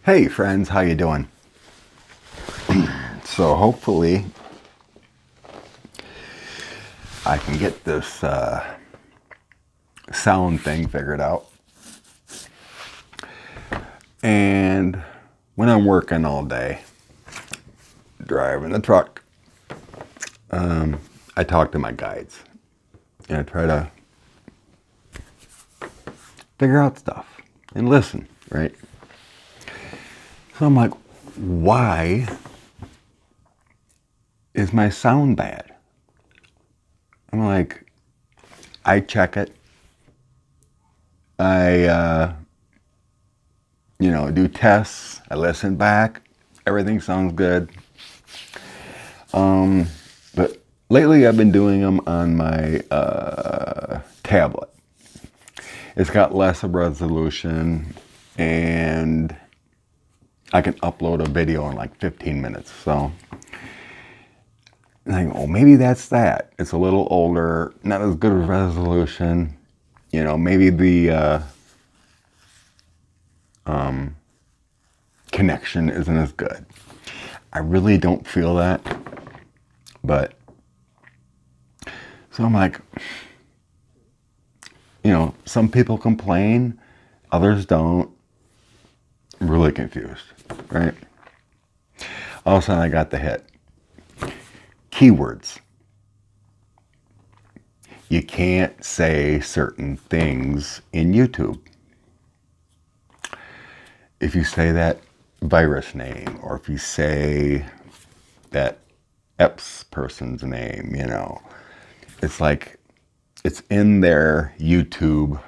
Hey friends, how you doing? So hopefully I can get this sound thing figured out. And when I'm working all day, driving the truck, I talk to my guides and I try to figure out stuff and listen, right? So I'm like, why is my sound bad? I'm like, I check it. I do tests. I listen back. Everything sounds good. But lately I've been doing them on my tablet. It's got less of resolution and I can upload a video in like 15 minutes. So I think, oh, maybe that's that. It's a little older, not as good of resolution. Maybe the connection isn't as good. I really don't feel that. But so I'm like, some people complain, others don't. I'm really confused, right? All of a sudden I got the hit. Keywords. You can't say certain things in YouTube. If you say that virus name, or if you say that Epps person's name, it's like it's in their YouTube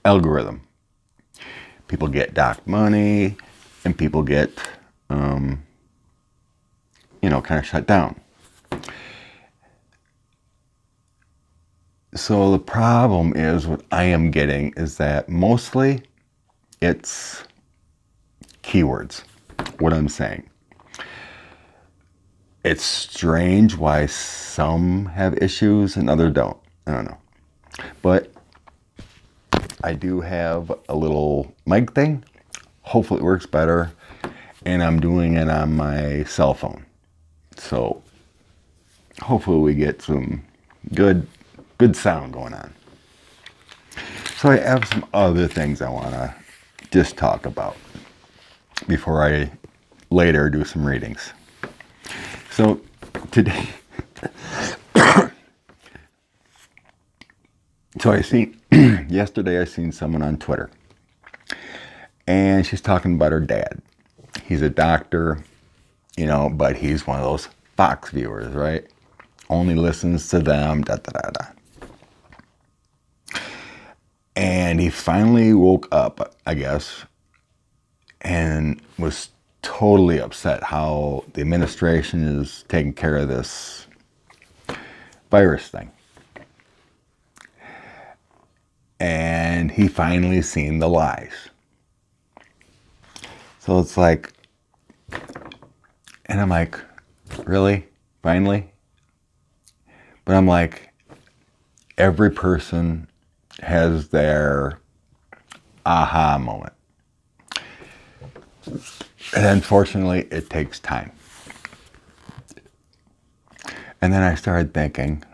algorithm. People get docked money, and people get, kind of shut down. So the problem is, what I am getting is that mostly it's keywords, what I'm saying. It's strange why some have issues and others don't. I don't know. But I do have a little mic thing. Hopefully it works better. And I'm doing it on my cell phone. So hopefully we get some good sound going on. So I have some other things I want to just talk about before I later do some readings. So today, yesterday I seen someone on Twitter, and she's talking about her dad. He's a doctor, but he's one of those Fox viewers, right? Only listens to them, da da da da. And he finally woke up, I guess, and was totally upset how the administration is taking care of this virus thing. And he finally seen the lies. So it's like, and I'm like, really? Finally? But I'm like, every person has their aha moment. And unfortunately, it takes time. And then I started thinking,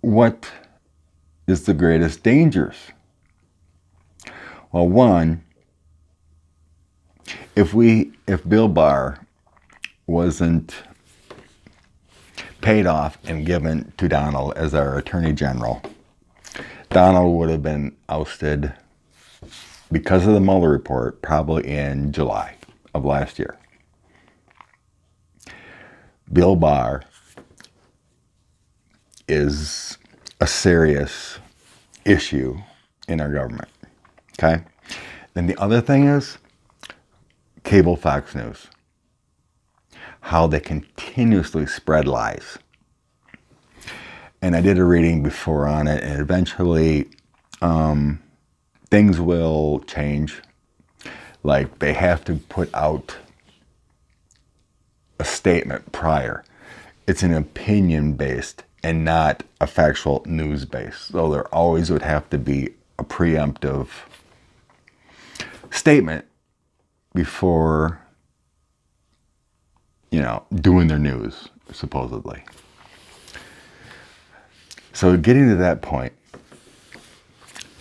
what is the greatest dangers? Well, one, if Bill Barr wasn't paid off and given to Donald as our Attorney General, Donald would have been ousted because of the Mueller report probably in July of last year. Bill Barr is a serious issue in our government. Okay? Then the other thing is cable Fox News. How they continuously spread lies. And I did a reading before on it, and eventually things will change. Like they have to put out a statement prior. It's an opinion-based and not a factual news base. So there always would have to be a preemptive statement before, doing their news, supposedly. So getting to that point,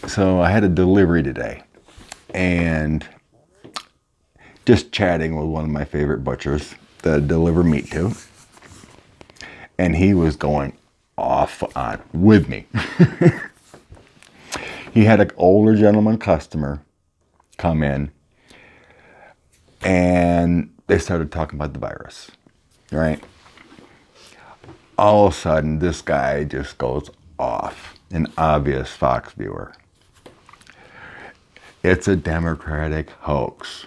so I had a delivery today, and just chatting with one of my favorite butchers that I deliver meat to, and he was going off on with me. He had an older gentleman customer come in, and they started talking about the virus, right? All of a sudden, this guy just goes off, an obvious Fox viewer. It's a Democratic hoax.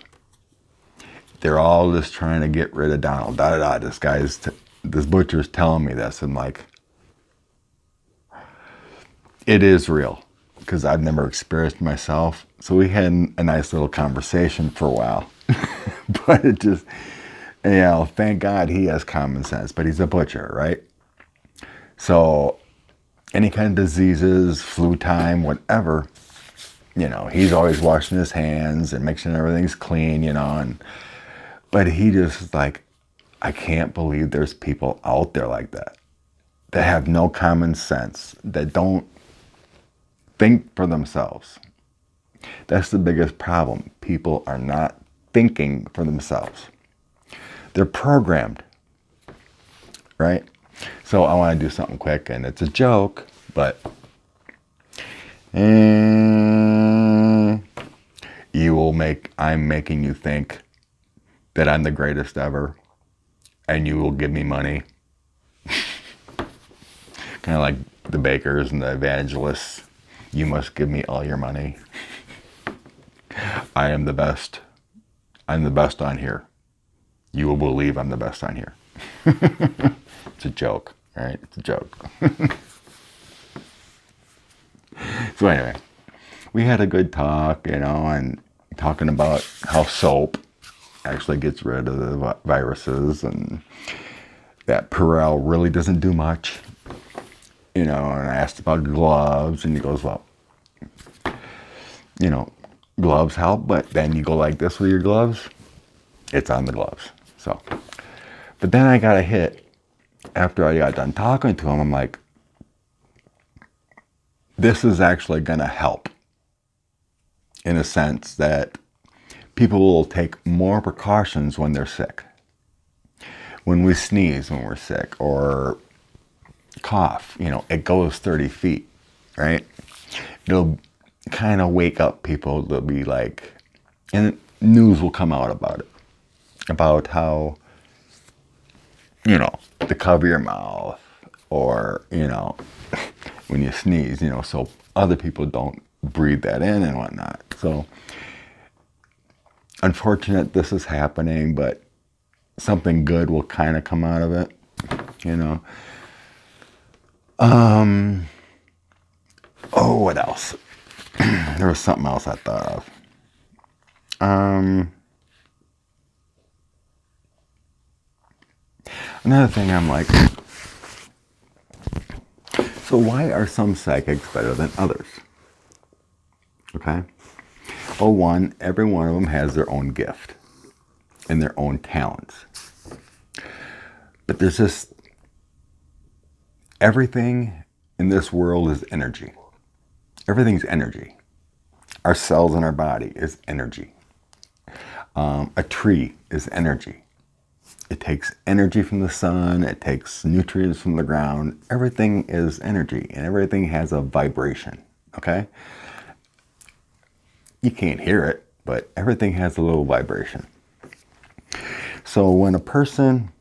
They're all just trying to get rid of Donald. Da da da. This butcher's telling me this. I'm like, it is real, because I've never experienced myself. So we had a nice little conversation for a while. But it just, thank God he has common sense, but he's a butcher, right? So any kind of diseases, flu time, whatever, he's always washing his hands and making sure everything's clean, but he just is like, I can't believe there's people out there like that have no common sense, that don't think for themselves. That's the biggest problem. People are not thinking for themselves. They're programmed, right? So I want to do something quick, and it's a joke, but I'm making you think that I'm the greatest ever, and you will give me money. Kind of like the bakers and the evangelists. You must give me all your money. I am the best. I'm the best on here. You will believe I'm the best on here. It's a joke, right? It's a joke. So anyway, we had a good talk, and talking about how soap actually gets rid of the viruses, and that Purell really doesn't do much. And I asked about gloves, and he goes, well, gloves help, but then you go like this with your gloves, it's on the gloves. So, but then I got a hit after I got done talking to him. I'm like, this is actually going to help, in a sense that people will take more precautions when they're sick. When we sneeze when we're sick, or cough, it goes 30 feet, right? It'll kind of wake up people. They'll be like, and news will come out about it, about how, to cover your mouth, or, when you sneeze, so other people don't breathe that in and whatnot. So unfortunate this is happening, but something good will kind of come out of it, Oh, what else? There was something else I thought of. Another thing, I'm like, so why are some psychics better than others? Okay. Oh, one, every one of them has their own gift and their own talents. But there's just, everything in this world is energy. Everything's energy. Our cells in our body is energy. A tree is energy. It takes energy from the sun. It takes nutrients from the ground. Everything is energy, and everything has a vibration, okay? You can't hear it, but everything has a little vibration. So when a person,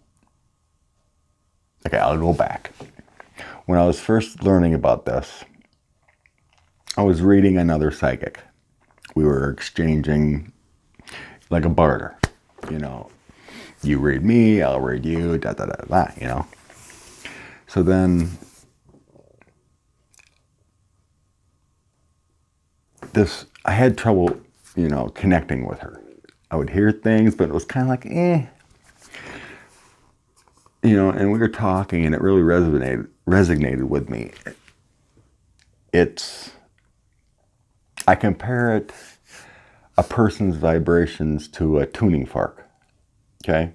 okay, I'll go back. When I was first learning about this, I was reading another psychic. We were exchanging like a barter, You read me, I'll read you, da da da da, So then I had trouble, connecting with her. I would hear things, but it was kind of like, and we were talking, and it really resonated resonated with me. I compare it, a person's vibrations to a tuning fork. Okay?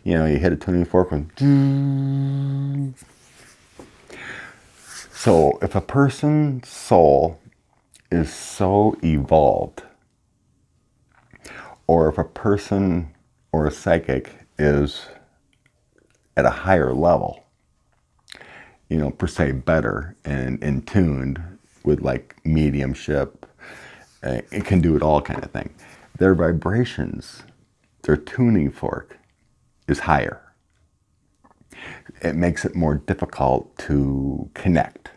You know, you hit a tuning fork and so if a person's soul is so evolved, or if a person or a psychic is at a higher level, you know, per se better and in tuned with like mediumship, it can do it all kind of thing. Their vibrations, their tuning fork is higher. It makes it more difficult to connect.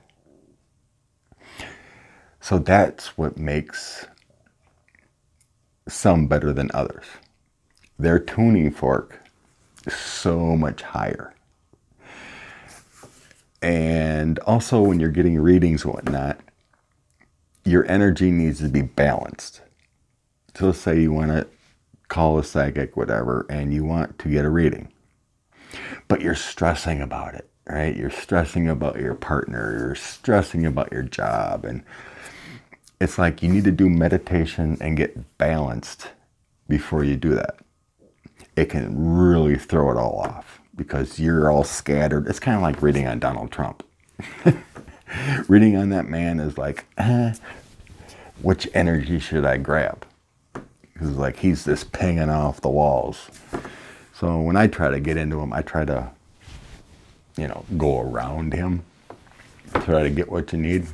So that's what makes some better than others. Their tuning fork is so much higher. And also when you're getting readings and whatnot, your energy needs to be balanced. So let's say you want to call a psychic, whatever, and you want to get a reading, but you're stressing about it, right? You're stressing about your partner, you're stressing about your job, and it's like you need to do meditation and get balanced before you do that. It can really throw it all off because you're all scattered. It's kind of like reading on Donald Trump. Reading on that man is like, which energy should I grab? Because like he's just pinging off the walls. So when I try to get into him, I try to, you know, go around him, try to get what you need.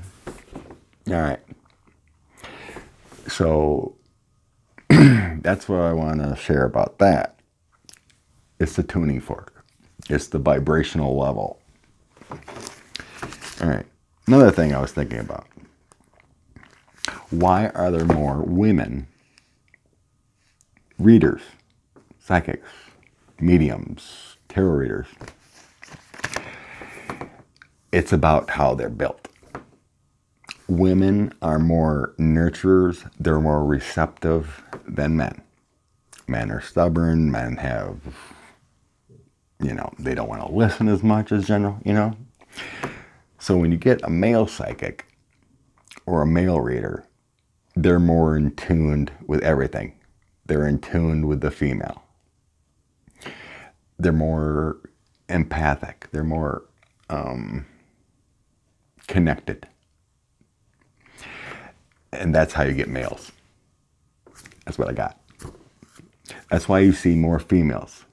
All right. So that's what I want to share about that. It's the tuning fork. It's the vibrational level. All right. Another thing I was thinking about. Why are there more women readers, psychics, mediums, tarot readers? It's about how they're built. Women are more nurturers. They're more receptive than men. Men are stubborn. Men have, you know, they don't want to listen as much as general, you know. So when you get a male psychic or a male reader, they're more in tune with everything. They're in tune with the female. They're more empathic. They're more connected. And that's how you get males. That's what I got. That's why you see more females.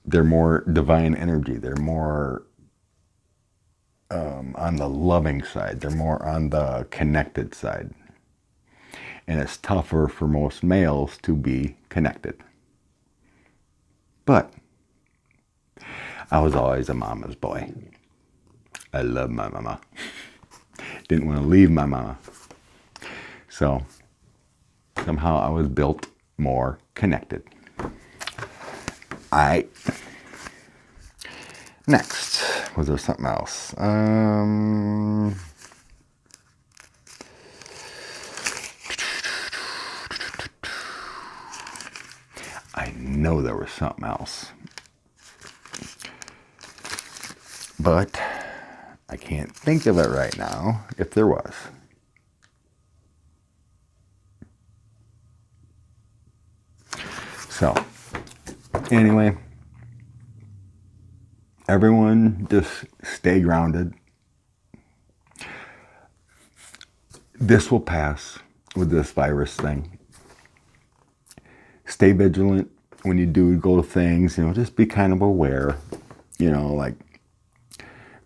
They're more divine energy. They're more on the loving side. They're more on the connected side. And it's tougher for most males to be connected. But I was always a mama's boy. I love my mama. Didn't want to leave my mama. So somehow I was built more connected. Next, was there something else? I know there was something else, but I can't think of it right now, if there was. So, anyway, everyone just stay grounded. This will pass with this virus thing. Stay vigilant when you do go to things, you know, just be kind of aware, you know, like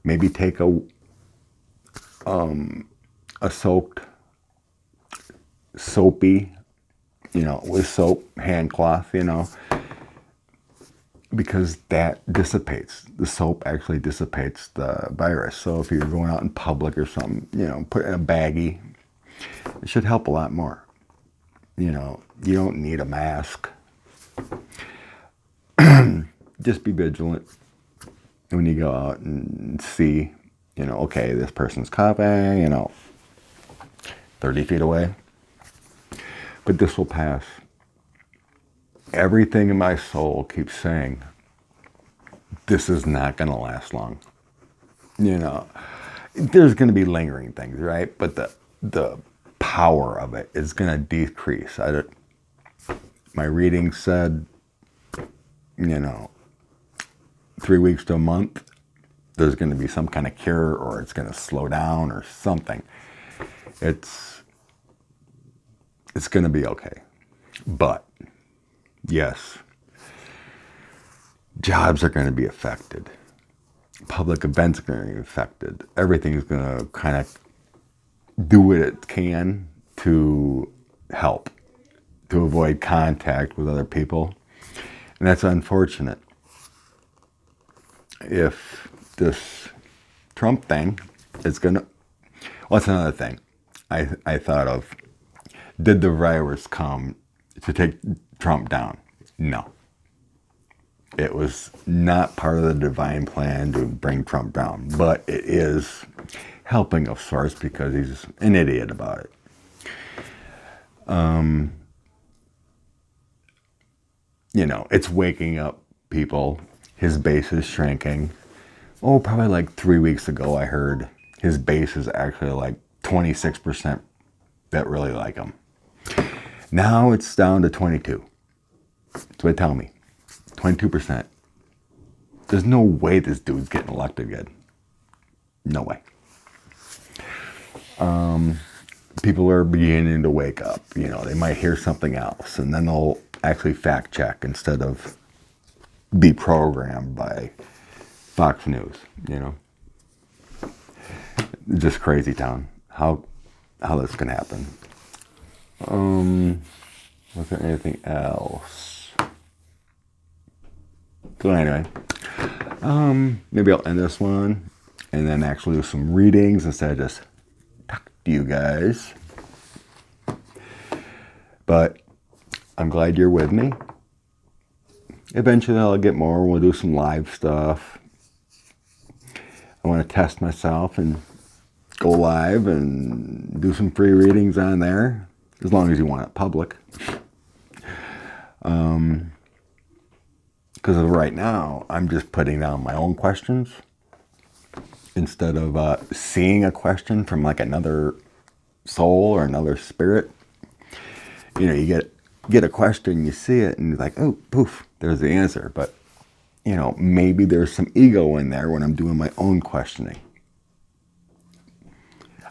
maybe take a soapy, you know, with soap, hand cloth, you know, because that dissipates. The soap actually dissipates the virus. So if you're going out in public or something, you know, put it in a baggie. It should help a lot more. You know, you don't need a mask. Just be vigilant when you go out and see, you know, okay, this person's coughing, you know, 30 feet away. But this will pass. Everything in my soul keeps saying, this is not going to last long. You know, there's going to be lingering things, right? But the power of it is going to decrease. My reading said, 3 weeks to a month, there's going to be some kind of cure, or it's going to slow down or something. It's going to be okay. But yes, jobs are going to be affected. Public events are going to be affected. Everything's going to kind of do what it can to help, to avoid contact with other people. And that's unfortunate. If this Trump thing is going to... Well, that's another thing I thought of. Did the virus come to take Trump down? No. It was not part of the divine plan to bring Trump down, but it is helping of sorts because he's an idiot about it. It's waking up people. His base is shrinking. Oh, probably like 3 weeks ago, I heard his base is actually like 26% that really like him. Now it's down to 22. That's what they tell me. 22%. There's no way this dude's getting elected again. No way. People are beginning to wake up. They might hear something else, and then they'll actually fact check instead of be programmed by Fox News. Just crazy town. How this can happen. Was there anything else? So anyway, maybe I'll end this one and then actually do some readings instead of just talk to you guys. But I'm glad you're with me. Eventually I'll get more. We'll do some live stuff. I want to test myself and go live and do some free readings on there, as long as you want it public. Because right now, I'm just putting down my own questions instead of seeing a question from like another soul or another spirit. You get a question, you see it, and you're like, oh, poof, there's the answer. But, maybe there's some ego in there when I'm doing my own questioning.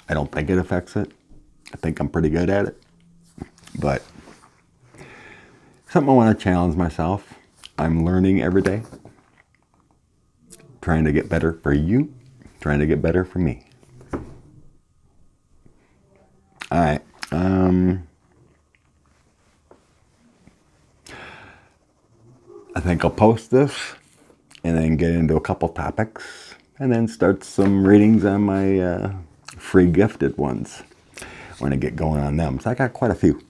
I don't think it affects it. I think I'm pretty good at it. But something I want to challenge myself. I'm learning every day. Trying to get better for you. Trying to get better for me. All right. I think I'll post this and then get into a couple topics and then start some readings on my free gifted ones. I want to get going on them. So I got quite a few.